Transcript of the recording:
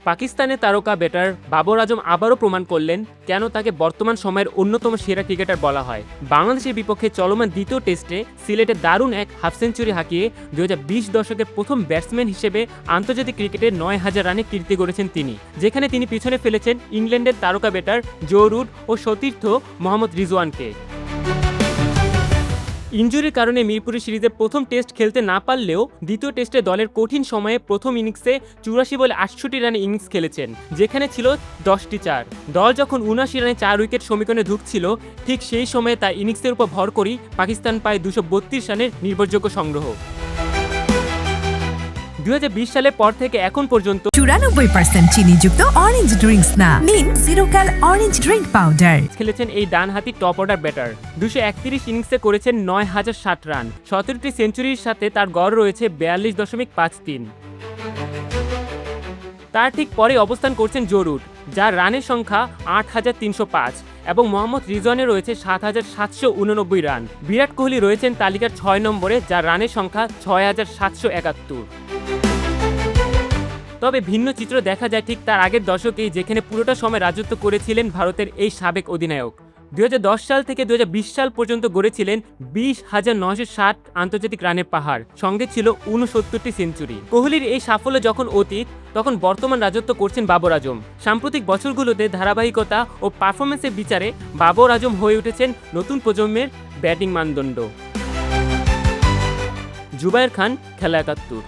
পাকিস্তানের তারকা ব্যাটার বাবর আজম আবারও প্রমাণ করলেন কেন তাকে বর্তমান সময়ের অন্যতম সেরা ক্রিকেটার বলা হয়। বাংলাদেশের বিপক্ষে চলমান দ্বিতীয় টেস্টে সিলেটে দারুণ এক হাফ সেঞ্চুরি হাঁকিয়ে 2020 দশকের প্রথম ব্যাটসম্যান হিসেবে আন্তর্জাতিক ক্রিকেটে 9,000 রানে কীর্তি গড়েছেন তিনি, যেখানে তিনি পিছনে ফেলেছেন ইংল্যান্ডের তারকা ব্যাটার জো রুট ও সতীর্থ মোহাম্মদ রিজওয়ানকে। ইনজুরির কারণে মিরপুর সিরিজের প্রথম টেস্ট খেলতে না পারলেও দ্বিতীয় টেস্টে দলের কঠিন সময়ে প্রথম ইনিংসে 84 বলে 68 রানে ইনিংস খেলেছেন, যেখানে ছিল 10টি চার। দল যখন 79 রানে 4 উইকেট সমীকরণে ঢুকছিল, ঠিক সেই সময়ে তার ইনিংসের উপর ভর করেই পাকিস্তান পায় 232 রানের নির্ভরযোগ্য সংগ্রহ। 2020 সালের পর থেকে এখন পর্যন্ত 94% চিনিযুক্ত অরেঞ্জ ড্রিঙ্কস না, নিন জিরো ক্যাল অরেঞ্জ ড্রিঙ্ক পাউডার। খেলেছেন এই ডানহাতি টপ অর্ডার ব্যাটার। 231 ইনিংসে করেছেন 9,060 রান, 17টি সেঞ্চুরির সাথে তার গড় রয়েছে 42.53। তার ঠিক পরে অবস্থান করছেন জো রুট, যার রানের সংখ্যা 8,305 এবং মোহাম্মদ রিজওয়ানের রয়েছে 7,789 রান। বিরাট কোহলি রয়েছেন তালিকার 6 নম্বরে, যার রানের সংখ্যা 6,771। তবে ভিন্ন চিত্র দেখা যায় ঠিক তার আগের দশকেই, যেখানে পুরোটা সময় রাজত্ব করেছিলেন ভারতের এই সাবেক অধিনায়ক। 2010 সাল থেকে 2020 সাল পর্যন্ত গড়েছিলেন 20,960 আন্তর্জাতিক রানের পাহাড়, সঙ্গে ছিল 69টি সেঞ্চুরি। কোহলির এই সাফল্য যখন অতীত, তখন বর্তমান রাজত্ব করছেন বাবর আজম। সাম্প্রতিক বছরগুলোতে ধারাবাহিকতা ও পারফরমেন্সের বিচারে বাবর আজম হয়ে উঠেছেন নতুন প্রজন্মের ব্যাটিং মানদণ্ড। জুবায়ের খান, খেলা 71।